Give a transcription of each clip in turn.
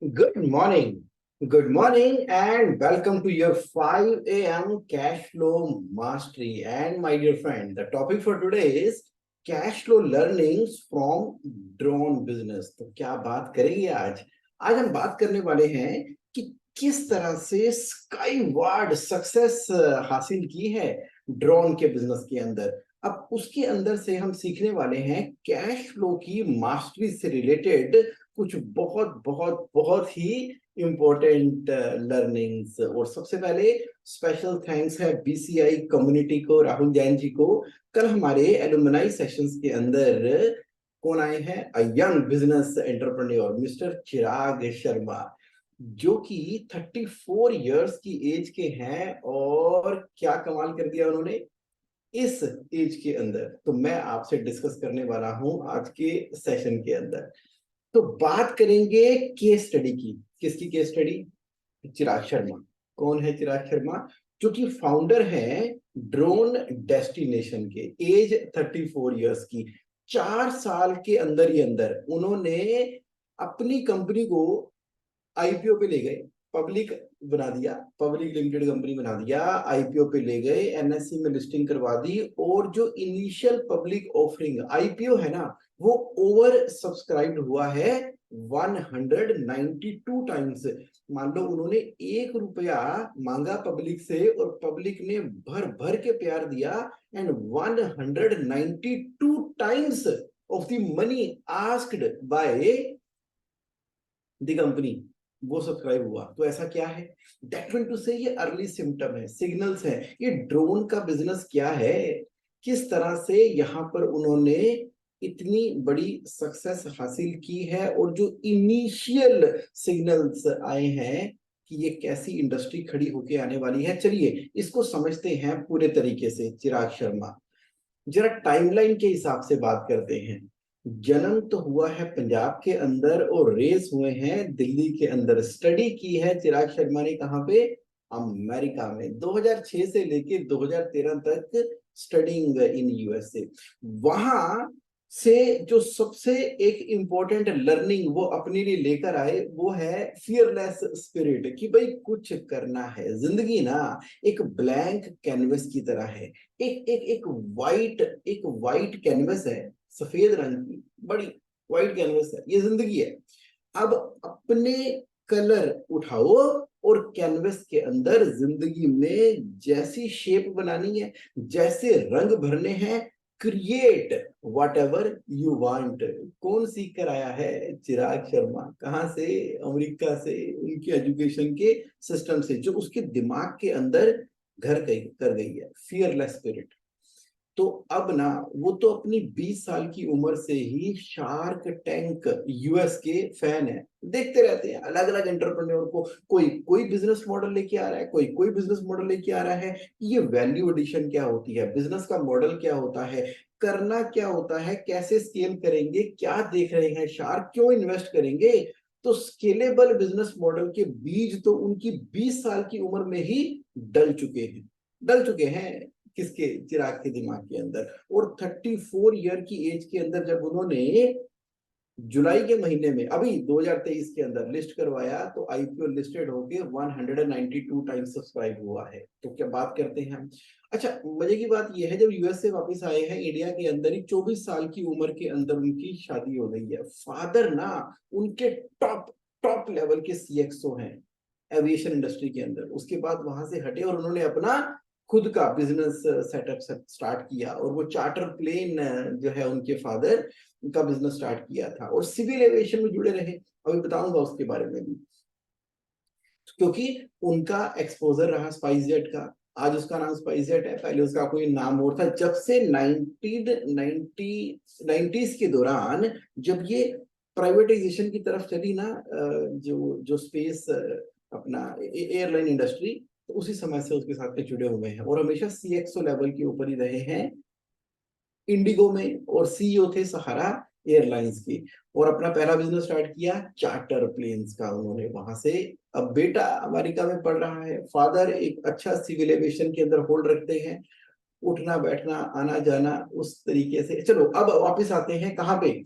Good morning. Good morning and welcome to your 5 a.m. cash flow mastery. And my dear friend, the topic for today is cash flow learnings from drone business. तो क्या बात करेंगे आज? आज हम बात करने वाले हैं कि किस तरह से स्काई वार्ड सक्सेस हासिल की है ड्रोन के बिजनेस के अंदर। अब उसके अंदर से हम सीखने वाले हैं कैश फ्लो की मास्टरी से रिलेटेड कुछ बहुत बहुत बहुत ही इंपॉर्टेंट लर्निंग्स। और सबसे पहले स्पेशल थैंक्स है बीसीआई कम्युनिटी को, राहुल जैन जी को। कल हमारे एलुमनाई सेशंस के अंदर कौन आए हैं? A young business entrepreneur mister Chirag Sharma, जो कि 34 इयर्स की एज के हैं। और क्या कमाल कर दिया उन्होंने इस एज के अंदर, तो मैं आपसे डिस्कस करने वाला हूं आज के सेशन के अंदर। तो बात करेंगे केस स्टडी की। किसकी केस स्टडी? चिराग शर्मा। कौन है चिराग शर्मा? जो कि फाउंडर है ड्रोन डेस्टिनेशन के। एज 34 इयर्स की। 4 साल के अंदर ही अंदर उन्होंने अपनी कंपनी को आईपीओ पे ले गए, पब्लिक बना दिया, पब्लिक लिमिटेड कंपनी बना दिया, आईपीओ पे ले गए, एनएससी में लिस्टिंग करवा दी। और जो इनिशियल पब्लिक ऑफरिंग आईपीओ है ना, वो ओवर सब्सक्राइब्ड हुआ है 192 टाइम्स। मान लो उन्होंने 1 रुपया मांगा पब्लिक से और पब्लिक ने भर भर के प्यार दिया, and 192 times of the money asked by the company वो सब्सक्राइब हुआ। तो ऐसा क्या है? दैट मीन टू से ये अर्ली सिम्टम है, सिग्नल्स है। ये ड्रोन का बिजनेस क्या है, किस तरह से यहाँ पर उन्होंने इतनी बड़ी सक्सेस हासिल की है, और जो इनिशियल सिग्नल्स आए हैं कि ये कैसी इंडस्ट्री खड़ी होके आने वाली है। चलिए इसको समझते हैं पूरे तरीके से। चिराग शर्मा, जरा टाइमलाइन के हिसाब से बात करते हैं। जन्म तो हुआ है पंजाब के अंदर और रेस हुए हैं दिल्ली के अंदर। स्टडी की है चिराग शर्मा ने कहाँ पे? अमेरिका में। 2006 से लेके 2013 तक स्टडिंग इन यूएसए। वहां से जो सबसे एक इंपॉर्टेंट लर्निंग वो अपने लिए लेकर आए, वो है फियरलेस स्पिरिट। कि भाई कुछ करना है, जिंदगी ना एक ब्लैंक कैनवस की तरह है। एक एक एक वाइट कैनवस है, सफेद रंग की बड़ी वाइट कैनवस है, ये जिंदगी है। अब अपने कलर उठाओ और कैनवस के अंदर जिंदगी में जैसी शेप बनानी है, जैसे रंग भरने हैं, create what ever you want. कौन सीख कर आया है? चिराग शर्मा। कहाँ से? अमेरिका से, उनकी एजुकेशन के सिस्टम से, जो उसके दिमाग के अंदर घर गई कर गई है, फियरलेस स्पिरिट। तो अब ना वो तो अपनी 20 साल की उम्र से ही शार्क टैंक यूएस के फैन है। देखते रहते हैं अलग अलग एंटरप्रेन्योर को, कोई कोई बिजनेस मॉडल लेके आ रहा है, कोई कोई बिजनेस मॉडल लेके आ रहा है। ये वैल्यू एडिशन क्या होती है, बिजनेस का मॉडल क्या होता है, करना क्या होता है, कैसे स्केल करेंगे, क्या देख रहे हैं शार्क, क्यों इन्वेस्ट करेंगे। तो स्केलेबल बिजनेस मॉडल के बीज तो उनकी 20 साल की उम्र में ही डल चुके हैं, डल चुके हैं। किसके? चिराग के दिमाग के अंदर। और 34 ईयर की एज के अंदर जब उन्होंने जुलाई के महीने में अभी 2023 के अंदर लिस्ट करवाया, तो आईपीओ लिस्टेड होके 192 टाइम्स सब्सक्राइब हुआ है। तो क्या बात करते हैं हम। अच्छा, मजे की बात यह है, जब यूएस से वापस आए हैं इंडिया के अंदर ही 24 साल की उम्र के अंदर उनकी शादी हो गई है। फादर ना उनके टॉप टॉप लेवल के सीएक्सओ हैं एविएशन इंडस्ट्री के अंदर। उसके बाद वहां से हटे और उन्होंने अपना खुद का बिजनेस सेटअप स्टार्ट किया, और वो चार्टर प्लेन जो है उनके फादर का बिजनेस स्टार्ट किया था, और सिविल एविएशन में जुड़े रहे। अभी बताऊंगा उसके बारे में भी, क्योंकि उनका एक्सपोजर रहा स्पाइस जेट का। आज उसका नाम स्पाइस जेट है, पहले उसका कोई नाम और था। जब से 1990s के दौरान जब ये प्राइवेटाइजेशन की तरफ चली ना, जो जो स्पेस अपना एयरलाइन इंडस्ट्री, तो उसी समय से उसके साथ में जुड़े हुए हैं, और हमेशा सीएक्सओ लेवल के ऊपर ही रहे हैं इंडिगो में, और सीईओ थे सहारा एयरलाइंस के। और अपना पहला बिजनेस स्टार्ट किया चार्टर प्लेन्स का उन्होंने वहां से। अब बेटा अमेरिका में पढ़ रहा है, फादर एक अच्छा सिविल एविएशन के अंदर होल्ड रखते हैं। उठना बैठना आना जाना उस तरीके से। चलो अब वापस आते हैं कहाँ पे,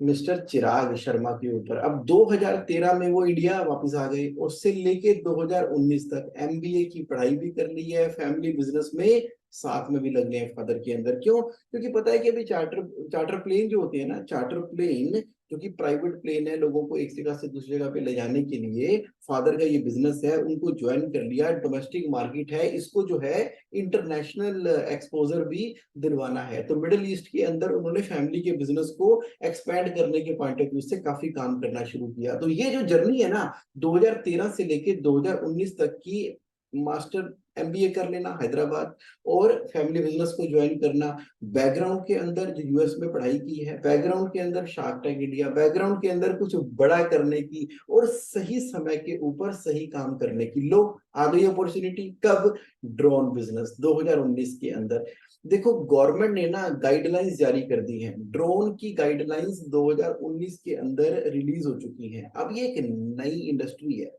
मिस्टर चिराग शर्मा के ऊपर। अब 2013 में वो इंडिया वापस आ गए, उससे लेके 2019 तक एमबीए की पढ़ाई भी कर ली है, फैमिली बिजनेस में साथ में भी लग गए हैं फादर के अंदर। क्यों? क्योंकि पता है कि अभी चार्टर चार्टर प्लेन जो होते हैं ना, चार्टर प्लेन जो कि प्राइवेट प्लेन है, लोगों को एक जगह से दूसरी जगह पे ले जाने के लिए फादर का ये बिजनेस है, उनको ज्वाइन कर लिया। डोमेस्टिक मार्केट है, इसको जो है इंटरनेशनल एक्सपोजर भी दिलवाना है। तो मिडिल ईस्ट के अंदर उन्होंने फैमिली के बिजनेस को एक्सपैंड करने के पॉइंट ऑफ व्यू से काफी काम करना शुरू किया। तो ये जो जर्नी है ना 2013 से लेके 2019 तक की, मास्टर एमबीए कर लेना हैदराबाद और फैमिली बिजनेस को ज्वाइन करना, बैकग्राउंड के अंदर जो यूएस में पढ़ाई की है, बैकग्राउंड के अंदर शार्क टैंक इंडिया, बैकग्राउंड के अंदर कुछ बड़ा करने की और सही समय के ऊपर सही काम करने की, लो आ गई अपॉर्चुनिटी। कब? ड्रोन बिजनेस 2019 के अंदर। देखो गवर्नमेंट ने ना गाइडलाइंस जारी कर दी हैं, ड्रोन की गाइडलाइंस 2019 के अंदर रिलीज हो चुकी हैं। अब ये एक नई इंडस्ट्री है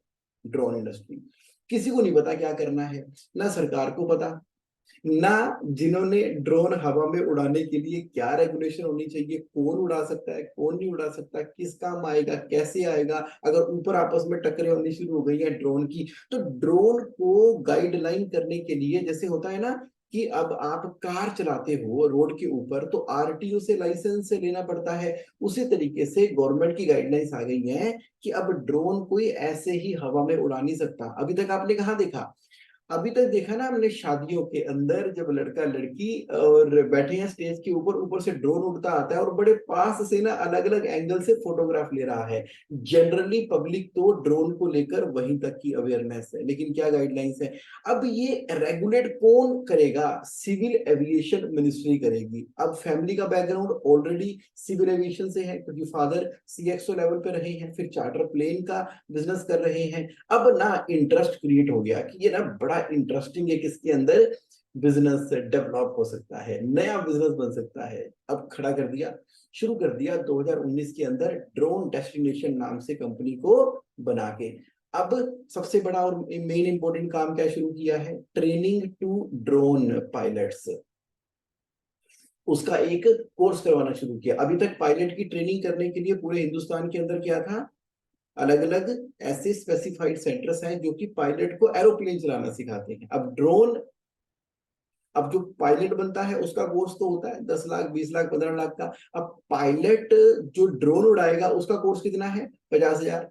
ड्रोन इंडस्ट्री, किसी को नहीं पता क्या करना है, ना सरकार को पता, ना जिन्होंने ड्रोन हवा में उड़ाने के लिए क्या रेगुलेशन होनी चाहिए, कौन उड़ा सकता है कौन नहीं उड़ा सकता, किस काम आएगा कैसे आएगा। अगर ऊपर आपस में टक्करें होनी शुरू हो गई है ड्रोन की, तो ड्रोन को गाइडलाइन करने के लिए, जैसे होता है ना कि अब आप कार चलाते हो रोड के ऊपर तो आरटीओ से लाइसेंस लेना पड़ता है, उसी तरीके से गवर्नमेंट की गाइडलाइंस आ गई है कि अब ड्रोन कोई ऐसे ही हवा में उड़ा नहीं सकता। अभी तक आपने कहाँ देखा? अभी तक देखा ना हमने शादियों के अंदर, जब लड़का लड़की और बैठे हैं स्टेज के ऊपर, ऊपर से ड्रोन उड़ता आता है और बड़े पास से ना अलग अलग एंगल से फोटोग्राफ ले रहा है। जनरली पब्लिक तो ड्रोन को लेकर वहीं तक की अवेयरनेस है, लेकिन क्या गाइडलाइंस है? अब ये रेगुलेट कौन करेगा? सिविल एविएशन मिनिस्ट्री करेगी। अब फैमिली का बैकग्राउंड ऑलरेडी सिविल एविएशन से है, क्योंकि फादर सीएक्सओ लेवल पे रहे हैं, फिर चार्टर प्लेन का बिजनेस कर रहे हैं। अब ना इंटरेस्ट क्रिएट हो गया कि ये ना बड़ा इंटरेस्टिंग है, किसके अंदर बिजनेस डेवलप हो सकता है, नया बिजनेस बन सकता है। अब खड़ा कर दिया, शुरू कर दिया 2019 के अंदर ड्रोन डेस्टिनेशन नाम से कंपनी को बना के। अब सबसे बड़ा और मेन इंपॉर्टेंट काम क्या शुरू किया है? ट्रेनिंग टू ड्रोन पायलट्स, उसका एक कोर्स करवाना शुरू किया। अभी तक पायलट की ट्रेनिंग करने के लिए पूरे हिंदुस्तान के अंदर क्या था, अलग अलग ऐसे स्पेसिफाइड सेंटर्स हैं जो कि पायलट को एरोप्लेन चलाना सिखाते हैं। अब ड्रोन, अब जो पायलट बनता है उसका कोर्स तो होता है 10 लाख 20 लाख 15 लाख का। अब पायलट जो ड्रोन उड़ाएगा उसका कोर्स कितना है? 50,000।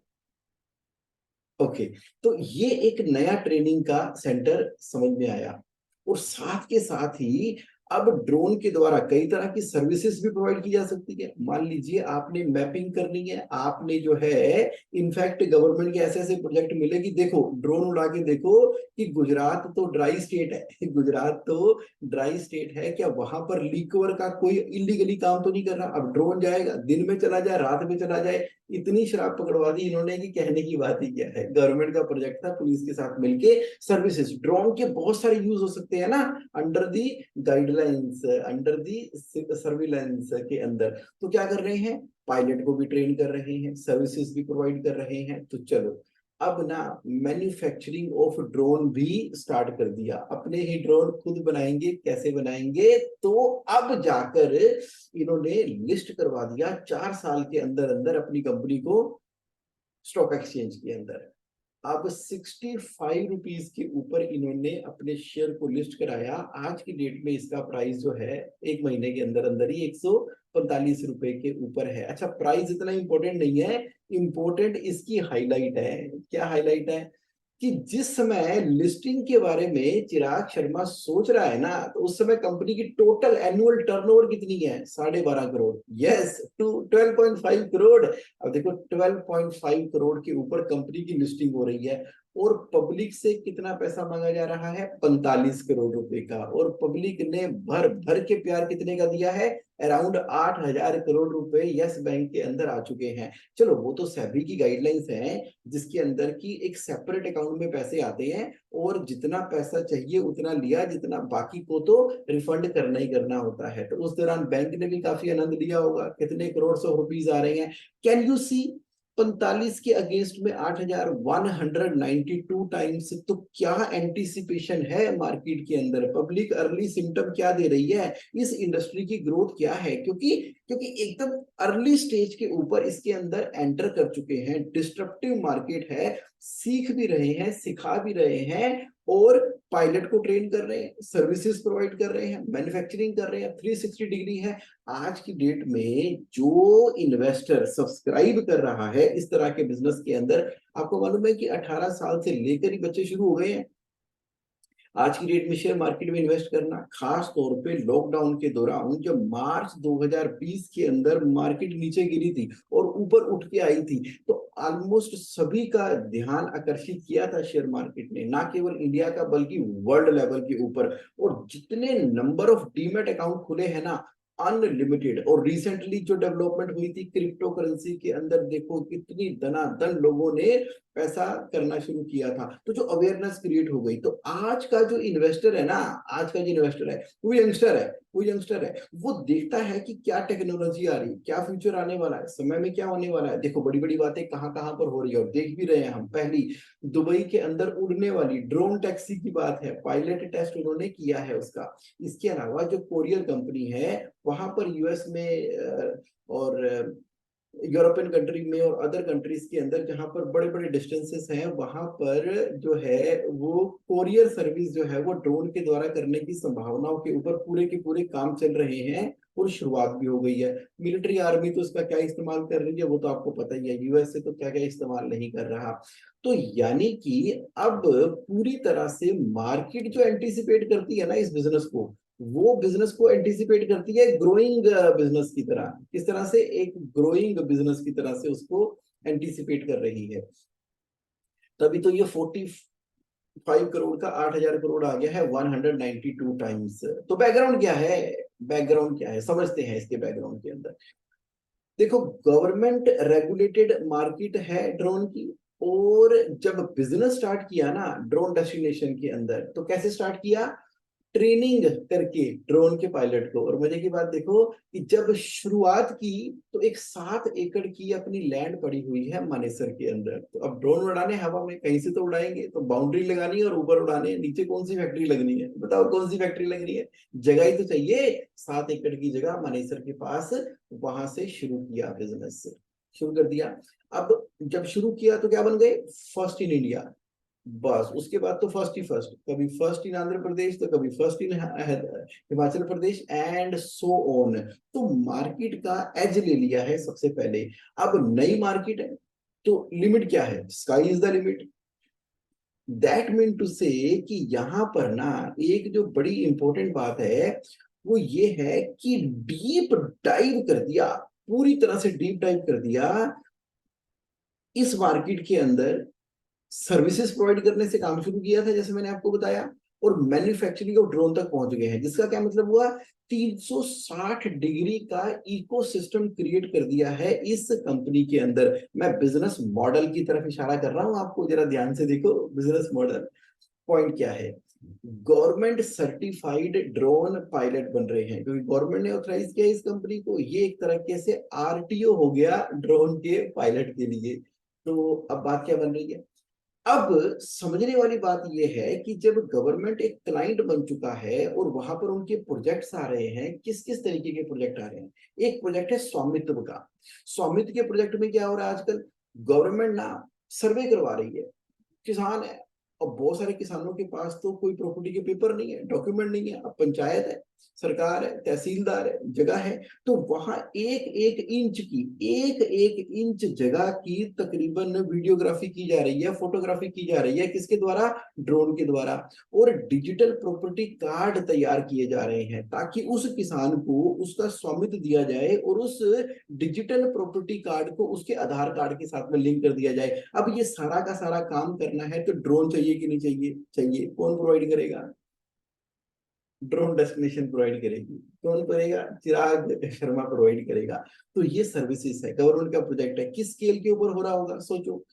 ओके, तो ये एक नया ट्रेनिंग का सेंटर समझ में आया। और साथ के साथ ही अब ड्रोन के द्वारा कई तरह की सर्विसेज भी प्रोवाइड की जा सकती है। मान लीजिए आपने मैपिंग करनी है, आपने जो है इनफैक्ट गवर्नमेंट के ऐसे ऐसे प्रोजेक्ट मिले कि देखो ड्रोन उड़ा के देखो कि गुजरात तो ड्राई स्टेट है गुजरात तो ड्राई स्टेट है, क्या वहां पर लीक ओवर का कोई इलीगली काम तो नहीं कर रहा? अब ड्रोन जाएगा, दिन में चला जाए रात में चला जाए, इतनी शराब पकड़वा दी इन्होंने कि कहने की बात ही क्या है। गवर्नमेंट का प्रोजेक्ट था, पुलिस के साथ मिलके सर्विसेज, ड्रोन के बहुत सारे यूज हो सकते हैं ना under the guidelines, under the surveillance के अंदर। तो क्या कर रहे हैं? पायलट को भी ट्रेन कर रहे हैं, सर्विसेज भी प्रोवाइड कर रहे हैं। तो चलो अब ना मैन्युफैक्चरिंग ऑफ ड्रोन भी स्टार्ट कर दिया, अपने ही ड्रोन खुद बनाएंगे। कैसे बनाएंगे? तो अब जाकर इन्होंने लिस्ट करवा दिया 4 साल के अंदर अंदर अपनी कंपनी को स्टॉक एक्सचेंज के अंदर। अब 65 रुपीज के ऊपर इन्होंने अपने शेयर को लिस्ट कराया। आज की डेट में इसका प्राइस जो है एक महीने के अंदर अंदर ही 145 रुपए के ऊपर है। अच्छा, प्राइस इतना इंपॉर्टेंट नहीं है, इंपॉर्टेंट इसकी हाईलाइट है। क्या हाईलाइट है? कि जिस समय लिस्टिंग के बारे में चिराग शर्मा सोच रहा है ना, तो उस समय कंपनी की टोटल एनुअल टर्नओवर कितनी है? 12.5 करोड़। Yes, to 12.5 crore. अब देखो 12.5 करोड़ के ऊपर कंपनी की लिस्टिंग हो रही है और पब्लिक से कितना पैसा मांगा जा रहा है? 45 करोड़ रुपए का। और पब्लिक ने भर भर के प्यार कितने का दिया है? अराउंड 8,000 करोड़ रुपए यस बैंक के अंदर आ चुके हैं। चलो वो तो सेबी की गाइडलाइंस है, जिसके अंदर की एक सेपरेट अकाउंट में पैसे आते हैं और जितना पैसा चाहिए उतना लिया, जितना बाकी को तो रिफंड करना ही करना होता है। तो उस दौरान बैंक ने भी काफी आनंद लिया होगा, कितने करोड़ सौ रुपीज आ रहे हैं। कैन यू सी 45 के अगेंस्ट में 8,192 टाइम्स। तो क्या एंटीसिपेशन है मार्केट के अंदर, पब्लिक अर्ली सिम्टम क्या दे रही है, इस इंडस्ट्री की ग्रोथ क्या है, क्योंकि क्योंकि एकदम अर्ली स्टेज के ऊपर इसके अंदर एंटर कर चुके हैं, डिस्ट्रप्टिव मार्केट है, सीख भी रहे हैं, सिखा भी रहे हैं, और पायलट को ट्रेन कर रहे हैं, सर्विसेज प्रोवाइड कर रहे हैं, मैन्युफैक्चरिंग कर रहे हैं, 360 डिग्री है। आज की डेट में जो इन्वेस्टर सब्सक्राइब कर रहा है इस तरह के बिजनेस के अंदर, आपको मालूम है कि 18 साल से लेकर ही बच्चे शुरू हो गए हैं आज की डेट में शेयर मार्केट में इन्वेस्ट करना। खास तौर पे लॉकडाउन के दौरान जब मार्च 2020 के अंदर मार्केट नीचे गिरी थी और ऊपर उठ के आई थी, तो ऑलमोस्ट सभी का ध्यान आकर्षित किया था शेयर मार्केट ने, ना केवल इंडिया का बल्कि वर्ल्ड लेवल के ऊपर। और जितने नंबर ऑफ डीमेट अकाउंट खुले हैं ना, अनलिमिटेड। और रिसेंटली जो डेवलपमेंट हुई थी क्रिप्टो करेंसी के अंदर, देखो कितनी दनादन लोगों ने पैसा करना शुरू किया था, तो जो अवेयरनेस क्रिएट हो गई। तो आज का जो इन्वेस्टर है ना, आज का जो इन्वेस्टर है वो यंगस्टर है, वो देखता है कि क्या टेक्नोलॉजी आ रही है, क्या फ्यूचर आने वाला है, समय में क्या होने वाला है। देखो बड़ी बड़ी बातें कहाँ कहाँ पर हो रही है और देख भी रहे हैं हम। पहली, दुबई के अंदर उड़ने वाली ड्रोन टैक्सी की बात है, पायलट टेस्ट उन्होंने किया है उसका। इसके अलावा जो कोरियर कंपनी है वहां पर यूएस में और यूरोपियन कंट्री में और अदर कंट्रीज के अंदर जहां पर बड़े बड़े डिस्टेंसेस हैं, वहां पर जो है वो कोरियर सर्विस जो है वो ड्रोन के द्वारा करने की संभावनाओं के ऊपर पूरे के पूरे काम चल रहे हैं, और शुरुआत भी हो गई है। मिलिट्री आर्मी तो इसका क्या इस्तेमाल कर रही है वो तो आपको पता ही है, यूएस से तो क्या क्या इस्तेमाल नहीं कर रहा। तो यानी कि अब पूरी तरह से मार्केट जो एंटिसिपेट करती है ना इस बिजनेस को, वो बिजनेस को एंटिसिपेट करती है ग्रोइंग बिजनेस की तरह। किस तरह से, एक ग्रोइंग बिजनेस की तरह से उसको एंटिसिपेट कर रही है। तभी तो ये 45 करोड़ का 8,000 करोड़ आ गया है 192 टाइम्स। तो बैकग्राउंड क्या है, समझते हैं इसके बैकग्राउंड के अंदर। देखो, गवर्नमेंट रेगुलेटेड मार्केट है ड्रोन की। और जब बिजनेस स्टार्ट किया ना ड्रोन डेस्टिनेशन के अंदर, तो कैसे स्टार्ट किया, ट्रेनिंग करके ड्रोन के पायलट को। और मजे की बात देखो कि जब शुरुआत की तो एक 7 एकड़ की अपनी लैंड पड़ी हुई है मानेसर के अंदर। तो अब ड्रोन उड़ाने हवा में कहीं से तो उड़ाएंगे, तो बाउंड्री लगानी है और ऊपर उड़ाने, नीचे कौन सी फैक्ट्री लगनी है, बताओ कौन सी फैक्ट्री लगनी है, जगह ही तो चाहिए। 7 एकड़ की जगह मानेसर के पास, वहां से शुरू किया बिजनेस, शुरू कर दिया। अब जब शुरू किया तो क्या बन गए, फर्स्ट इन इंडिया। बस उसके बाद तो फर्स्ट ही फर्स्ट, कभी फर्स्ट इन आंध्र प्रदेश तो कभी first in Himachal Pradesh and so on. तो मार्केट का एज ले लिया है सबसे पहले। अब नई मार्केट है तो लिमिट क्या है, sky is the limit. That mean to say कि यहां पर ना एक जो बड़ी इंपॉर्टेंट बात है वो ये है कि डीप डाइव कर दिया, पूरी तरह से डीप डाइव कर दिया इस मार्केट के अंदर। सर्विसेज प्रोवाइड करने से काम शुरू किया था जैसे मैंने आपको बताया, और मैन्युफैक्चरिंग ऑफ ड्रोन तक पहुंच गए हैं, जिसका क्या मतलब हुआ, 360 डिग्री का इकोसिस्टम क्रिएट कर दिया है इस कंपनी के अंदर। मैं बिजनेस मॉडल की तरफ इशारा कर रहा हूं, आपको जरा ध्यान से देखो बिजनेस मॉडल पॉइंट क्या है। गवर्नमेंट सर्टिफाइड ड्रोन पायलट बन रहे हैं, क्योंकि गवर्नमेंट ने ऑथराइज किया इस कंपनी को। ये एक तरीके से आरटीओ हो गया ड्रोन के पायलट के लिए। तो अब बात क्या बन रही है, अब समझने वाली बात यह है कि जब गवर्नमेंट एक क्लाइंट बन चुका है और वहां पर उनके प्रोजेक्ट्स आ रहे हैं, किस किस तरीके के प्रोजेक्ट आ रहे हैं। एक प्रोजेक्ट है स्वामित्व का। स्वामित्व के प्रोजेक्ट में क्या हो रहा है आजकल, गवर्नमेंट ना सर्वे करवा रही है, किसान है और बहुत सारे किसानों के पास तो कोई प्रॉपर्टी के पेपर नहीं है, डॉक्यूमेंट नहीं है। अब पंचायत है, सरकार है, तहसीलदार है, जगह है, तो वहां एक एक इंच जगह की तकरीबन वीडियोग्राफी की जा रही है, फोटोग्राफी की जा रही है, किसके द्वारा, ड्रोन के द्वारा। और डिजिटल प्रॉपर्टी कार्ड तैयार किए जा रहे हैं ताकि उस किसान को उसका स्वामित्व दिया जाए और उस डिजिटल प्रॉपर्टी कार्ड को उसके आधार कार्ड के साथ में लिंक कर दिया जाए। अब ये सारा का सारा काम करना है तो ड्रोन चाहिए कि नहीं चाहिए, चाहिए। कौन प्रोवाइड करेगा, ड्रोन डेस्टिनेशन प्रोवाइड करेगी, कौन करेगा, चिराग शर्मा प्रोवाइड करेगा। तो ये सर्विसेज है, गवर्नमेंट का प्रोजेक्ट है, किस स्केल के ऊपर हो रहा होगा सोचो।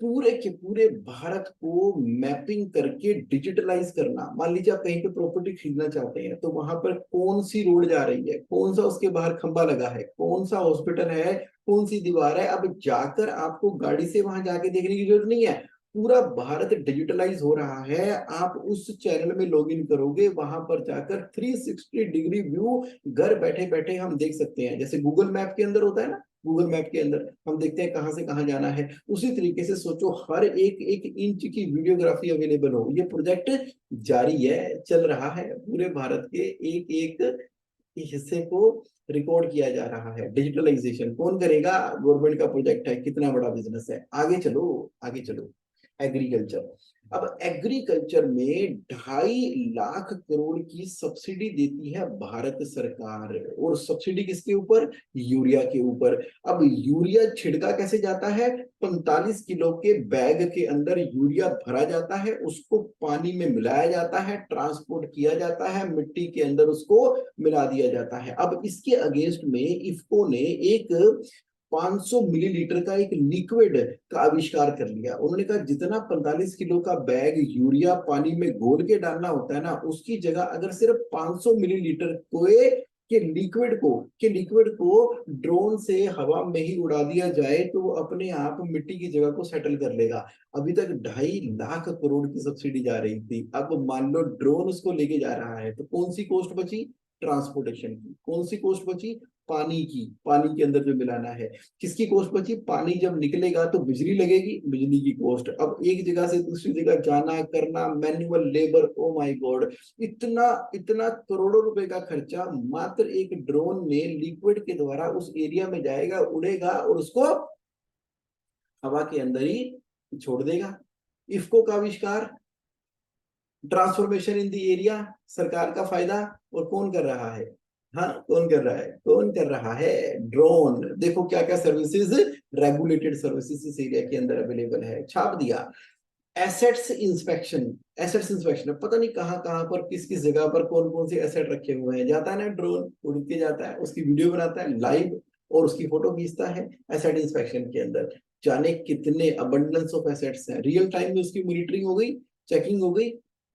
पूरे के पूरे भारत को मैपिंग करके डिजिटलाइज करना। मान लीजिए आप कहीं पे प्रॉपर्टी खरीदना चाहते हैं, तो वहां पर कौन सी रोड जा रही है, कौन सा उसके बाहर खंबा लगा है, कौन सा हॉस्पिटल है, कौन सी दीवार है, अब जाकर आपको गाड़ी से वहां जाके देखने की जरूरत नहीं है। पूरा भारत डिजिटलाइज हो रहा है। आप उस चैनल में लॉगिन करोगे, वहां पर जाकर 360 डिग्री व्यू घर बैठे बैठे हम देख सकते हैं। जैसे गूगल मैप के अंदर होता है ना, गूगल मैप के अंदर हम देखते हैं कहाँ से कहाँ जाना है, उसी तरीके से सोचो हर एक एक इंच की वीडियोग्राफी अवेलेबल हो। ये प्रोजेक्ट जारी है, चल रहा है, पूरे भारत के एक एक हिस्से को रिकॉर्ड किया जा रहा है। डिजिटलाइजेशन कौन करेगा? गवर्नमेंट का प्रोजेक्ट है, कितना बड़ा बिजनेस है। आगे चलो, आगे चलो। एग्रीकल्चर। अब एग्रीकल्चर में 2.5 लाख करोड़ की सब्सिडी देती है भारत सरकार। और सब्सिडी किसके ऊपर? यूरिया के ऊपर। अब यूरिया छिड़का कैसे जाता है? 45 किलो के बैग के अंदर यूरिया भरा जाता है, उसको पानी में मिलाया जाता है, ट्रांसपोर्ट किया जाता है, मिट्टी के अंदर उसको मिला दिया जाता है। अब इसके अगेंस्ट में इफको ने एक 500 मिलीलीटर का एक लिक्विड का आविष्कार कर लिया। उन्होंने कहा जितना 45 किलो का बैग यूरिया पानी में घोल के डालना होता है ना, उसकी जगह अगर सिर्फ 500 मिलीलीटर के लिक्विड को ड्रोन से हवा में ही उड़ा दिया जाए, तो वो अपने आप मिट्टी की जगह को सेटल कर लेगा। अभी तक 2.5 लाख करोड़ की सब्सिडी जा रही थी, अब मान लो ड्रोन उसको लेके जा रहा है, तो कौन सी कॉस्ट बची? ट्रांसपोर्टेशन की। कौन सी कॉस्ट बची? पानी की, पानी के अंदर जो मिलाना है। किसकी कॉस्ट बची? पानी जब निकलेगा तो बिजली लगेगी, बिजली की कॉस्ट। अब एक जगह से दूसरी जगह जाना करना, manual labour, oh my God, इतना इतना करोड़ों रुपए का खर्चा मात्र एक ड्रोन में लिक्विड के द्वारा उस एरिया में जाएगा, उड़ेगा और उसको हवा के अंदर ही छोड़ देगा। इफको का आविष्कार, ट्रांसफॉर्मेशन इन द एरिया, सरकार का फायदा। और कौन कर रहा है? हाँ, कौन कर रहा है? कौन कर रहा है? ड्रोन। देखो क्या क्या सर्विसेज, रेगुलेटेड सर्विसेज इस एरिया के अंदर अवेलेबल है। छाप दिया। Assets inspection. एसेट्स इंस्पेक्शन, पता नहीं कहाँ कहाँ पर किस किस जगह पर कौन कौन से एसेट रखे हुए हैं। जाता है ना ड्रोन, उड़ के जाता है, उसकी वीडियो बनाता है लाइव और उसकी फोटो खींचता है। एसेट इंस्पेक्शन के अंदर जाने कितने अबंडेंस ऑफ एसेट्स हैं, रियल टाइम में उसकी मॉनिटरिंग हो गई, चेकिंग हो गई।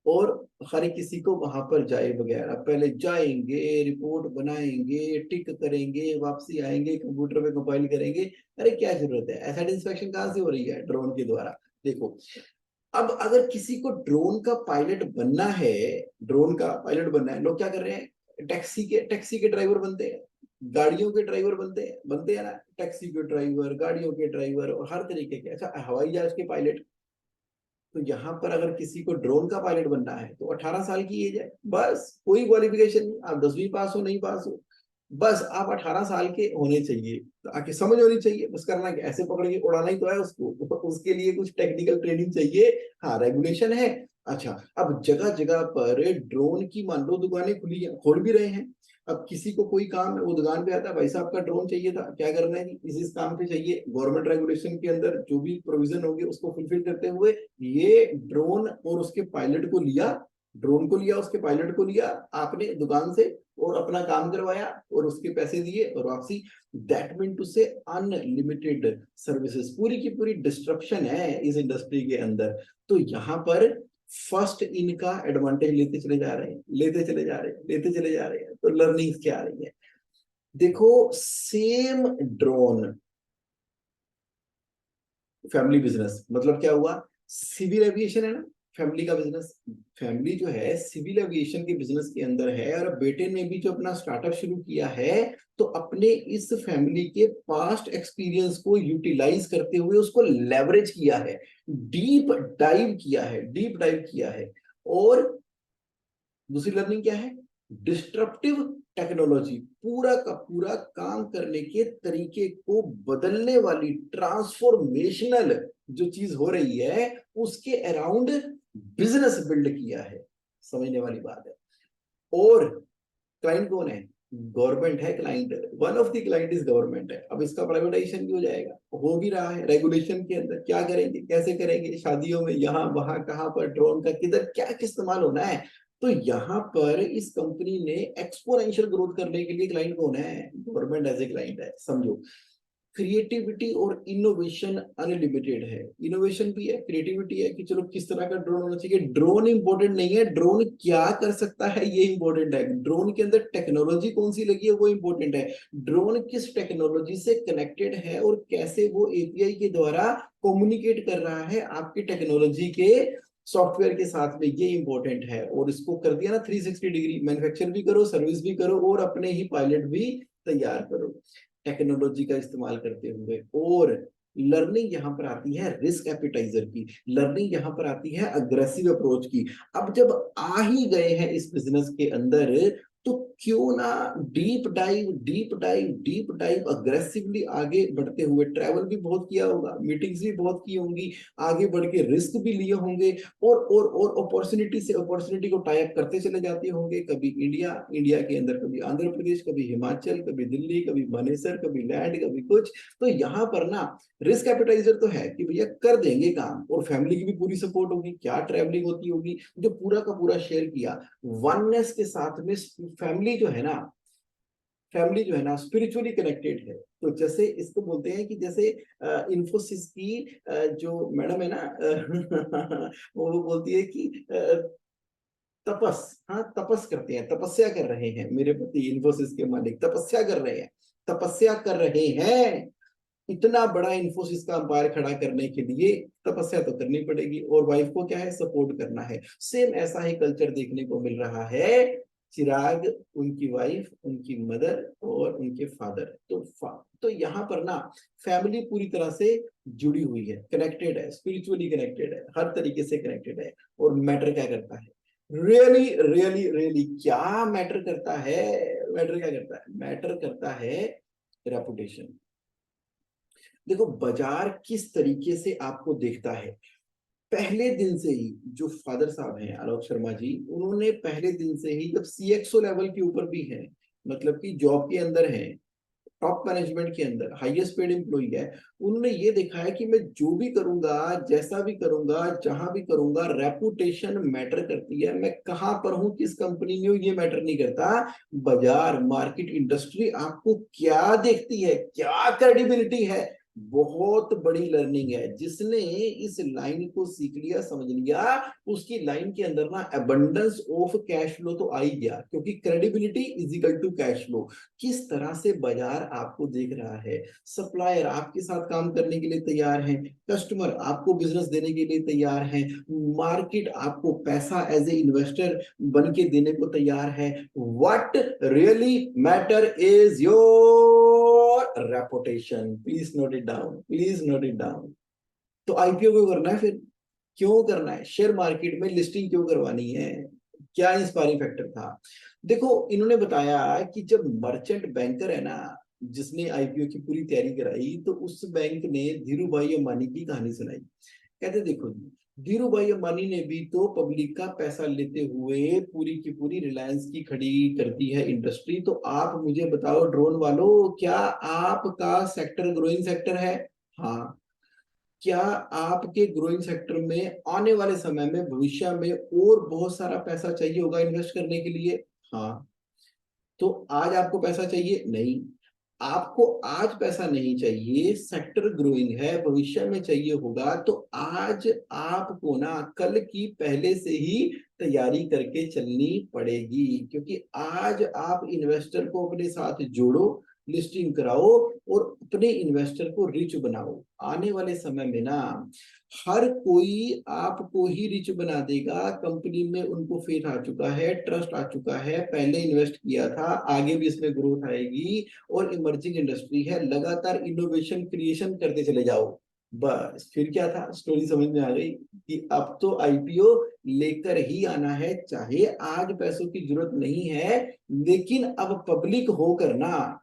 और हर किसी को वहां पर जाए वगैरह, पहले जाएंगे, रिपोर्ट बनाएंगे, टिक करेंगे, वापसी आएंगे, कंप्यूटर पे कंपाइल करेंगे। अरे क्या जरूरत है? एसेट इंस्पेक्शन कहाँ से हो रही है? ड्रोन के द्वारा। देखो, अब अगर किसी को ड्रोन का पायलट बनना है, ड्रोन का पायलट बनना है, लोग क्या कर रहे हैं? टैक्सी के ड्राइवर बनते हैं, गाड़ियों के ड्राइवर बनते हैं ना, टैक्सी के ड्राइवर, गाड़ियों के ड्राइवर और हर तरीके के। अच्छा, हवाई जहाज के पायलट। तो यहाँ पर अगर किसी को ड्रोन का पायलट बनना है तो 18 साल की एज है, बस। कोई क्वालिफिकेशन नहीं, आप 10वीं पास हो नहीं पास हो, बस आप 18 साल के होने चाहिए। तो आके समझ होनी चाहिए, बस करना क्या, ऐसे पकड़ के उड़ाना ही तो है उसको। उसके लिए कुछ टेक्निकल ट्रेनिंग चाहिए। हाँ, रेगुलेशन है। अच्छा, अब जगह जगह पर ड्रोन की मान लो दुकानें खुली है, खोल भी रहे हैं। अब किसी को कोई काम है, वो दुकान पे आता है, भाई साहब का ड्रोन चाहिए था, क्या करना है जी, इस काम पे चाहिए। गवर्नमेंट रेगुलेशन के अंदर जो भी प्रोविजन होंगे उसको फुलफिल करते हुए ये ड्रोन और उसके पायलट को लिया, ड्रोन को लिया, उसके पायलट को लिया आपने दुकान से, और अपना काम करवाया और उसके पैसे दिए और वापसी। दैट मीन टू से अनलिमिटेड सर्विसेज। पूरी की पूरी डिस्ट्रप्शन है इस इंडस्ट्री के अंदर। तो यहाँ पर फर्स्ट इनका एडवांटेज लेते चले जा रहे हैं, लेते चले जा रहे हैं, लेते चले जा रहे हैं। तो लर्निंग क्या आ रही है? देखो, सेम ड्रोन फैमिली बिजनेस, मतलब क्या हुआ? सिविल एविएशन है ना, फैमिली का बिजनेस। फैमिली जो है सिविल एविएशन के बिजनेस के अंदर है, और बेटे ने भी जो अपना स्टार्टअप शुरू किया है, तो अपने इस फैमिली के पास्ट एक्सपीरियंस को यूटिलाइज करते हुए उसको लेवरेज किया है, डीप डाइव किया है। और दूसरी लर्निंग क्या है? डिस्ट्रप्टिव टेक्नोलॉजी, पूरा का पूरा काम करने के तरीके को बदलने वाली ट्रांसफॉर्मेशनल जो चीज हो रही है, उसके अराउंड बिजनेस बिल्ड किया है। समझने वाली बात है। और क्लाइंट कौन है? गवर्नमेंट है client, one of the client is government है। अब इसका प्राइवेटाइजेशन भी हो जाएगा, हो भी रहा है। रेगुलेशन के अंदर क्या करेंगे, कैसे करेंगे, शादियों में यहाँ वहां कहाँ पर ड्रोन का किधर क्या इस्तेमाल होना है। तो यहाँ पर इस कंपनी ने एक्सपोनेंशियल ग्रोथ करने के लिए क्लाइंट कौन है? गवर्नमेंट एज ए क्लाइंट है, समझो। क्रिएटिविटी और इनोवेशन अनलिमिटेड है। इनोवेशन भी है, क्रिएटिविटी है कि चलो किस तरह का ड्रोन होना चाहिए। ड्रोन इंपॉर्टेंट नहीं है, ड्रोन क्या कर सकता है ये इंपॉर्टेंट है। ड्रोन के अंदर टेक्नोलॉजी कौन सी लगी है वो इंपॉर्टेंट है। ड्रोन किस टेक्नोलॉजी से कनेक्टेड है और कैसे वो एपीआई के द्वारा कम्युनिकेट कर रहा है आपकी टेक्नोलॉजी के सॉफ्टवेयर के साथ में, ये इंपॉर्टेंट है। और इसको कर दिया ना 360 डिग्री, मैन्युफैक्चर भी करो, सर्विस भी करो और अपने ही पायलट भी तैयार करो टेक्नोलॉजी का इस्तेमाल करते हुए। और लर्निंग यहाँ पर आती है रिस्क एपिटाइजर की, लर्निंग यहाँ पर आती है अग्रेसिव अप्रोच की। अब जब आ ही गए हैं इस बिजनेस के अंदर, तो क्यों ना deep dive deep dive deep dive aggressively आगे बढ़ते हुए। ट्रैवल भी बहुत किया होगा, मीटिंग्स भी बहुत की होंगी, आगे बढ़ के रिस्क भी लिए होंगे, और अपॉर्चुनिटी से अपॉर्चुनिटी को टाई अप करते चले जाते होंगे। कभी इंडिया, इंडिया के अंदर कभी आंध्र प्रदेश, कभी हिमाचल, कभी दिल्ली, कभी मानेसर, कभी लैंड, कभी कुछ। तो यहाँ पर ना रिस्क एपिटाइजर तो है कि भैया कर देंगे काम, और फैमिली की भी पूरी सपोर्ट होगी, क्या ट्रैवलिंग होती होगी, जो पूरा का पूरा शेयर किया वननेस के साथ में। फैमिली जो है ना, फैमिली जो है ना स्पिरिचुअली कनेक्टेड है। तो जैसे इसको बोलते हैं कि जैसे इन्फोसिस की जो मैडम है ना वो बोलती है कि तपस, हाँ तपस करते हैं, तपस्या कर रहे हैं मेरे पति इन्फोसिस के मालिक, तपस्या कर रहे हैं, तपस्या कर रहे हैं। इतना बड़ा इन्फोसिस का अंपायर खड़ा करने के लिए तपस्या तो करनी पड़ेगी, और वाइफ को क्या है, सपोर्ट करना है। सेम ऐसा ही कल्चर देखने को मिल रहा है। चिराग, उनकी वाइफ, उनकी मदर और उनके फादर, तो यहाँ पर ना फैमिली पूरी तरह से जुड़ी हुई है, कनेक्टेड है, स्पिरिचुअली कनेक्टेड है, हर तरीके से कनेक्टेड है। और मैटर क्या करता है, रियली रियली रियली क्या मैटर करता है, मैटर क्या करता है, मैटर करता है रेपुटेशन। देखो बाजार किस तरीके से आपको देखता है। पहले दिन से ही जो फादर साहब हैं आलोक शर्मा जी, उन्होंने पहले दिन से ही जब सीएक्सओ लेवल के ऊपर भी हैं, मतलब कि जॉब के अंदर हैं, टॉप मैनेजमेंट के अंदर हाईएस्ट पेड एम्प्लॉई है, उन्होंने ये देखा है कि मैं जो भी करूंगा, जैसा भी करूंगा, जहां भी करूंगा, रेपुटेशन मैटर करती है। मैं कहां पर हूं, किस कंपनी में हूं, ये मैटर नहीं करता। बाजार, मार्केट, इंडस्ट्री आपको क्या देखती है, क्या क्रेडिबिलिटी है, बहुत बड़ी लर्निंग है। जिसने इस लाइन को सीख लिया, समझ लिया, उसकी लाइन के अंदर ना अबंडेंस ऑफ कैश फ्लो तो आ ही गया, क्योंकि credibility is equal to cash flow. किस तरह से बाजार आपको देख रहा है, सप्लायर आपके साथ काम करने के लिए तैयार हैं, कस्टमर आपको बिजनेस देने के लिए तैयार हैं, मार्केट आपको पैसा एज ए इन्वेस्टर बन के देने को तैयार है। What really matter is your reputation. Please note it down, please note it down. तो आईपीओ क्यों करना है फिर, क्यों करना है, शेयर मार्केट में लिस्टिंग क्यों करवानी है, क्या इंस्पायरिंग फैक्टर था। देखो इन्होंने बताया कि जब मर्चेंट बैंकर है ना, जिसने आईपीओ की पूरी तैयारी कराई, तो उस बैंक ने धीरू भाई अंबानी की कहानी सुनाई। कहते देखो जी, धीरू भाई अंबानी ने भी तो पब्लिक का पैसा लेते हुए पूरी की पूरी रिलायंस की खड़ी कर दी है इंडस्ट्री। तो आप मुझे बताओ ड्रोन वालों, क्या आपका सेक्टर ग्रोइंग सेक्टर है? हाँ। क्या आपके ग्रोइंग सेक्टर में आने वाले समय में, भविष्य में और बहुत सारा पैसा चाहिए होगा इन्वेस्ट करने के लिए? हाँ। तो आज आपको पैसा चाहिए? नहीं। आपको आज पैसा नहीं चाहिए, सेक्टर ग्रोइंग है, भविष्य में चाहिए होगा, तो आज आपको ना कल की पहले से ही तैयारी करके चलनी पड़ेगी। क्योंकि आज आप इन्वेस्टर को अपने साथ जोड़ो, लिस्टिंग कराओ और अपने इन्वेस्टर को रिच बनाओ। आने वाले समय में ना हर कोई आपको ही रिच बना देगा। कंपनी में उनको फेथ आ चुका है, ट्रस्ट आ चुका है, पहले इन्वेस्ट किया था, आगे भी इसमें ग्रोथ आएगी। और इमर्जिंग इंडस्ट्री है, लगातार इनोवेशन क्रिएशन करते चले जाओ। बस फिर क्या था, स्टोरी समझ में आ गई कि अब तो आईपीओ लेकर ही आना है, चाहे आज पैसों की जरूरत नहीं है, लेकिन अब पब्लिक होकर ना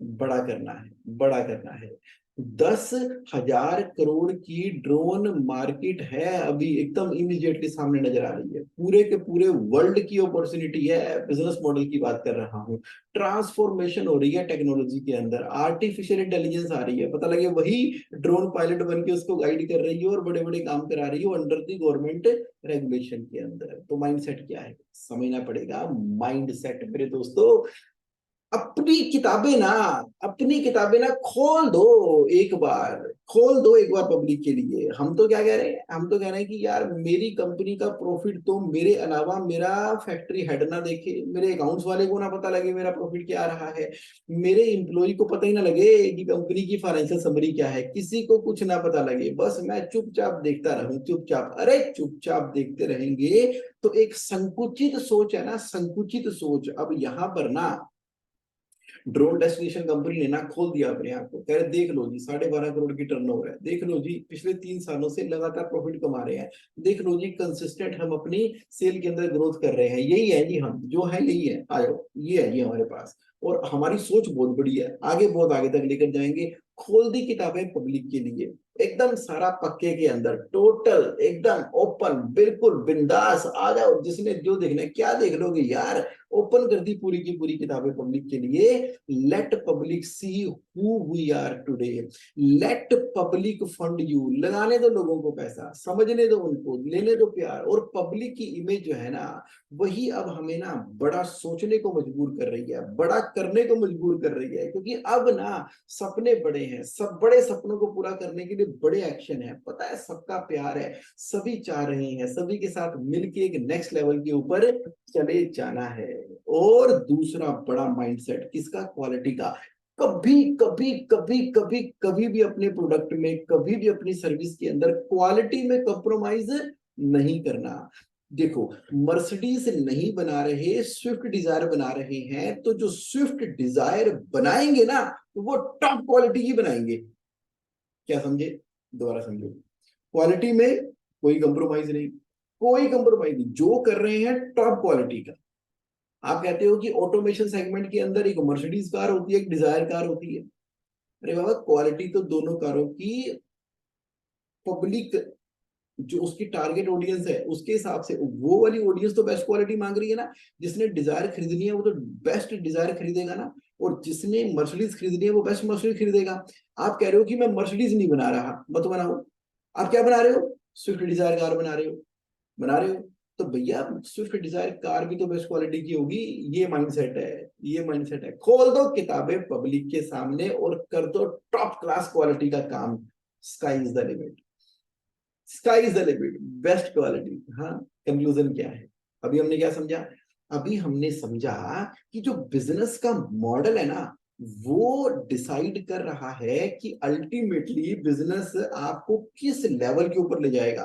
बड़ा करना है, बड़ा करना है। 10,000 करोड़ की ड्रोन मार्केट है अभी, एकदम इमीडिएटली सामने नजर आ रही है, पूरे के पूरे वर्ल्ड की अपॉर्चुनिटी है। बिजनेस मॉडल की बात कर रहा हूँ, ट्रांसफॉर्मेशन हो रही है टेक्नोलॉजी के अंदर, आर्टिफिशियल इंटेलिजेंस आ रही है, पता लगे वही ड्रोन पायलट बन के उसको गाइड कर रही है और बड़े बड़े काम करा रही है अंडर दी गवर्नमेंट रेगुलेशन के अंदर। तो माइंडसेट क्या है, समझना पड़ेगा। माइंडसेट मेरे दोस्तों, अपनी किताबें ना खोल दो एक बार, खोल दो एक बार पब्लिक के लिए। हम तो क्या कह रहे हैं, हम तो कह रहे हैं कि यार मेरी कंपनी का प्रॉफिट तो मेरे अलावा मेरा फैक्ट्री हेड ना देखे, मेरे अकाउंट्स वाले को ना पता लगे मेरा प्रॉफिट क्या आ रहा है, मेरे एम्प्लॉय को पता ही ना लगे कि कंपनी की फाइनेंशियल समरी क्या है, किसी को कुछ ना पता लगे, बस मैं चुपचाप देखता रहूं, चुपचाप। अरे चुपचाप देखते रहेंगे तो एक संकुचित सोच है ना, संकुचित सोच। अब यहाँ पर ना ड्रोन डेस्टिनेशन कंपनी ने ना खोल दिया अपने आप को, कह रहे देख लो जी 12.5 करोड़ की टर्नओवर है, देख लो जी पिछले 3 सालों से लगातार प्रॉफिट कमा रहे हैं, देख लो जी कंसिस्टेंट हम अपनी सेल के अंदर ग्रोथ कर रहे हैं, यही है जी हम जो है, यही है, आ जाओ ये है जी हमारे पास। और हमारी सोच बहुत बड़ी है, आगे बहुत आगे तक लेकर जाएंगे। खोल दी किताबें पब्लिक के लिए, एकदम सारा पक्के के अंदर, टोटल एकदम ओपन, बिल्कुल बिंदास, आ जाओ जिसने जो देखना है। क्या देख लोगे यार, ओपन कर दी पूरी की पूरी किताबें पब्लिक के लिए। Let public see who we are today, let public fund you, लगाने दो लोगों को पैसा, समझने दो उनको, लेने दो प्यार। और पब्लिक की इमेज जो है ना, वही अब हमें ना बड़ा सोचने को मजबूर कर रही है, बड़ा करने को मजबूर कर रही है, क्योंकि अब ना सपने बड़े हैं, सब बड़े सपनों को पूरा करने के लिए बड़े एक्शन है, पता है सबका प्यार है, सभी चाह रहे हैं सभी के साथ मिलके एक नेक्स्ट लेवल के ऊपर चले जाना है। और दूसरा बड़ा माइंडसेट किसका, क्वालिटी का। कभी कभी कभी कभी कभी भी अपने प्रोडक्ट में, कभी भी अपनी सर्विस के अंदर क्वालिटी में कॉम्प्रोमाइज नहीं करना। देखो मर्सिडीज नहीं बना रहे, स्विफ्ट डिजायर बना रहे हैं, तो जो स्विफ्ट डिजायर बनाएंगे ना तो वो टॉप क्वालिटी ही बनाएंगे। क्या समझे, दोबारा समझो, क्वालिटी में कोई कंप्रोमाइज नहीं, कोई कंप्रोमाइज नहीं, जो कर रहे हैं टॉप क्वालिटी का। आप कहते हो कि ऑटोमेशन सेगमेंट के अंदर एक मर्सिडीज कार होती है, एक डिजायर कार होती है। अरे बाबा क्वालिटी तो दोनों कारों की, पब्लिक जो उसकी टारगेट ऑडियंस है उसके हिसाब से वो वाली ऑडियंस तो बेस्ट क्वालिटी मांग रही है ना। जिसने डिजायर खरीदनी है वो तो बेस्ट डिजायर खरीदेगा ना, और जिसने मर्सिडीज खरीदनी है वो बेस्ट मर्सिडीज खरीदेगा। आप कह रहे हो कि मैं मर्सिडीज नहीं बना रहा, मत बनाओ। आप क्या बना रहे हो, स्विफ्ट डिजायर कार बना रहे हो, बना रहे हो। तो भैया स्विफ्ट डिजायर कार भी तो बेस्ट क्वालिटी की होगी। ये माइंडसेट है, ये माइंडसेट है। खोल दो किताबें पब्लिक के सामने और कर दो टॉप क्लास क्वालिटी का काम। Sky is the limit, sky is the limit, best quality. हाँ, कंक्लूजन क्या है, अभी हमने क्या समझा, अभी हमने समझा कि जो बिजनेस का मॉडल है ना, वो डिसाइड कर रहा है कि अल्टीमेटली बिजनेस आपको किस लेवल के ऊपर ले जाएगा।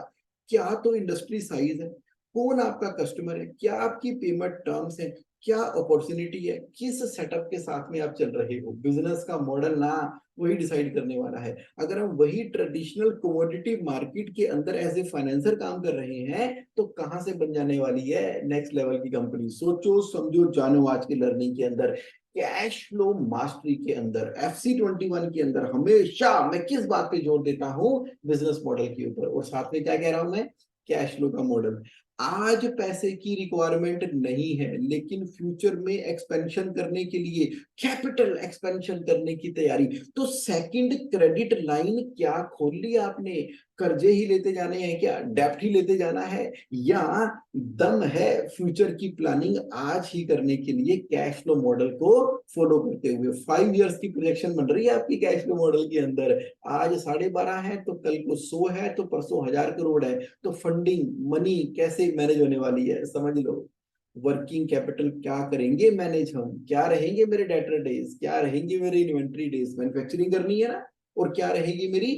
क्या तो इंडस्ट्री साइज है, कौन आपका कस्टमर है, क्या आपकी पेमेंट टर्म्स है, क्या अपॉर्चुनिटी है, किस सेटअप के साथ में आप चल रहे हो। बिजनेस का मॉडल ना वही डिसाइड करने वाला है। अगर हम वही ट्रेडिशनल कमोडिटी मार्केट के अंदर एज ए फाइनेंसर काम कर रहे हैं तो कहां से बन जाने वाली है नेक्स्ट लेवल की कंपनी। सोचो समझो जानो आज की लर्निंग के अंदर, कैश फ्लो मास्टरी के अंदर, FC21 के अंदर हमेशा मैं किस बात पे जोर देता हूं, बिजनेस मॉडल के ऊपर। और साथ में क्या कह रहा हूं मैं, कैश फ्लो का मॉडल। आज पैसे की रिक्वायरमेंट नहीं है, लेकिन फ्यूचर में एक्सपेंशन करने के लिए, कैपिटल एक्सपेंशन करने की तैयारी, तो सेकंड क्रेडिट लाइन क्या खोल लिया आपने, कर्जे ही लेते जाने हैं क्या, डेप्ट ही लेते जाना है, या दम है फ्यूचर की प्लानिंग आज ही करने के लिए कैश फ्लो मॉडल को फॉलो करते हुए। 5 इयर्स की प्रोजेक्शन बन रही है आपकी कैश फ्लो मॉडल के अंदर। आज 12.5 है तो कल को 100 है तो परसों 1000 करोड़ है, तो फंडिंग मनी कैसे मैनेज होने वाली है समझ लो। वर्किंग कैपिटल क्या करेंगे मैनेज हम, क्या रहेंगे मेरे डेटर डेज, क्या रहेंगे मेरे इन्वेंट्री डेज, मैन्युफैक्चरिंग करनी है ना, और क्या रहेगी मेरी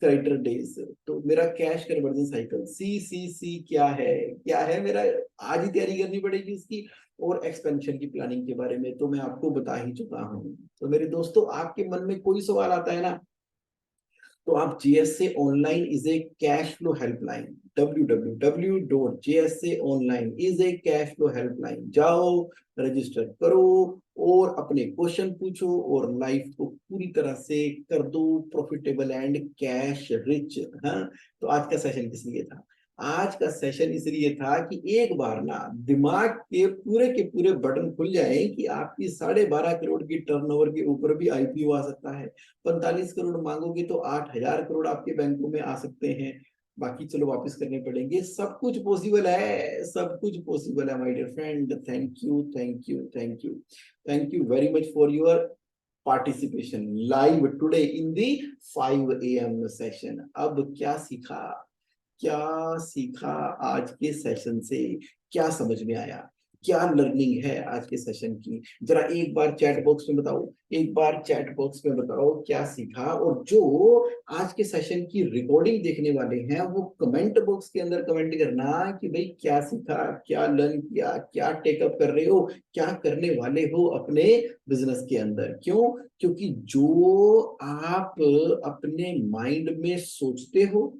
क्रेडिटर डेज। तो मेरा कैश कन्वर्जन साइकिल CCC क्या है मेरा, आज ही तैयारी करनी पड़ेगी उसकी। और एक्सपेंशन की प्लानिंग के बारे में तो मैं आपको बता ही चुका हूं। तो मेरे दोस्तों आपके मन में कोई सवाल आता है ना, तो आप JSA online is a cash flow helpline, www.JSA online is a cash flow helpline, जाओ रजिस्टर करो और अपने क्वेश्चन पूछो और लाइफ को पूरी तरह से कर दो प्रॉफिटेबल एंड कैश रिच। हाँ, तो आज का सेशन किस लिए था, आज का सेशन इसलिए था कि एक बार ना दिमाग के पूरे बटन खुल जाए कि आपकी 12.5 करोड़ की टर्नओवर के ऊपर भी IPO आ सकता है। 45 करोड़ मांगोगे तो 8000 करोड़ आपके बैंकों में आ सकते हैं। बाकी चलो वापस करने पड़ेंगे, सब कुछ पॉसिबल है, सब कुछ पॉसिबल है my dear friend. Thank you thank you thank you thank you very much for your participation live today in the 5 AM session. अब क्या सीखा, क्या सीखा आज के सेशन से, क्या समझ में आया, क्या लर्निंग है आज के सेशन की, जरा एक बार चैट बॉक्स में बताओ, एक बार चैट बॉक्स में बताओ क्या सीखा। और जो आज के सेशन की रिकॉर्डिंग देखने वाले हैं वो कमेंट बॉक्स के अंदर कमेंट करना कि भाई क्या सीखा, क्या लर्न किया, क्या टेकअप कर रहे हो, क्या करने वाले हो अपने बिजनेस के अंदर। क्यों? क्योंकि जो आप अपने माइंड में सोचते हो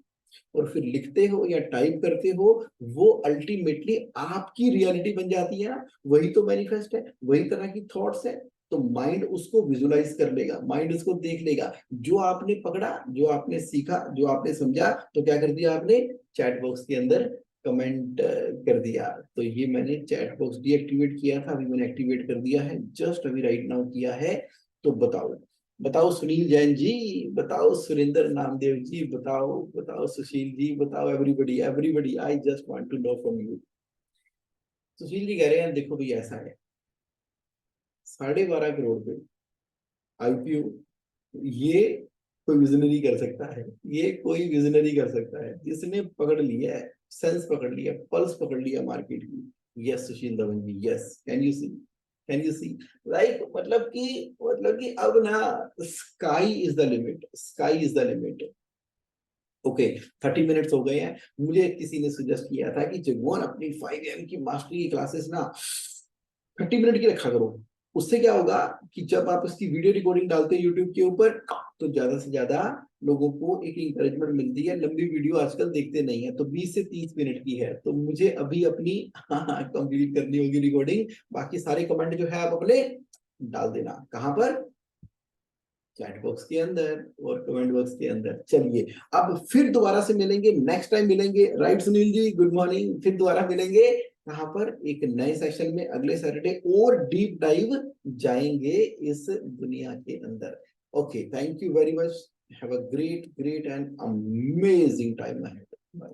और फिर लिखते हो या टाइप करते हो, वो अल्टीमेटली आपकी रियलिटी बन जाती है ना। वही तो मैनिफेस्ट है, वही तरह की थॉट्स है। तो माइंड उसको विजुलाइज कर लेगा, माइंड उसको देख लेगा। जो आपने पकड़ा, जो आपने सीखा, जो आपने समझा, तो क्या कर दिया आपने, चैट बॉक्स के अंदर कमेंट कर दिया। तो ये मैंने चैट बॉक्स डीएक्टिवेट किया था, अभी मैंने एक्टिवेट कर दिया है, जस्ट अभी राइट नाउ किया है। तो बताओ, बताओ सुनील जैन जी, बताओ सुरेंद्र नामदेव जी, बताओ बताओ सुशील जी, बताओ everybody everybody, I just want to know from you. Sushil ji कह रहे हैं देखो भाई ऐसा है, 12.5 करोड़ पे आईपीओ, ये कोई विजनरी कर सकता है, ये कोई विजनरी कर सकता है जिसने पकड़ लिया है, सेंस पकड़ लिया, पल्स पकड़ लिया मार्केट की। Yes Sushil Dhawan ji, yes, can you see, can you see, like मतलब कि अब ना sky is the limit, sky is the limit. Okay, 30 minutes हो गए हैं। मुझे किसी ने सजेस्ट किया था कि जगमोहन अपनी 5 AM की मास्टरी की क्लासेस ना 30 मिनट की रखा करो। उससे क्या होगा कि जब आप इसकी वीडियो रिकॉर्डिंग डालते हैं यूट्यूब के ऊपर, तो ज्यादा से ज्यादा लोगों को एक इंकरेजमेंट मिलती है। लंबी वीडियो आजकल देखते नहीं है, तो 20 से 30 मिनट की है, तो मुझे अभी अपनी कंप्लीट करनी होगी रिकॉर्डिंग। बाकी सारे कमेंट जो है आप अपने डाल देना, कहां पर, चैट बॉक्स के अंदर और कमेंट बॉक्स के अंदर। चलिए, अब फिर दोबारा से मिलेंगे, नेक्स्ट टाइम मिलेंगे, right Sunil ji, good morning. फिर दोबारा मिलेंगे कहां पर, एक नए सेशन में अगले सैटरडे, और डीप डाइव जाएंगे इस दुनिया के अंदर। Okay, thank you very much, have a great great and amazing time ahead. Bye.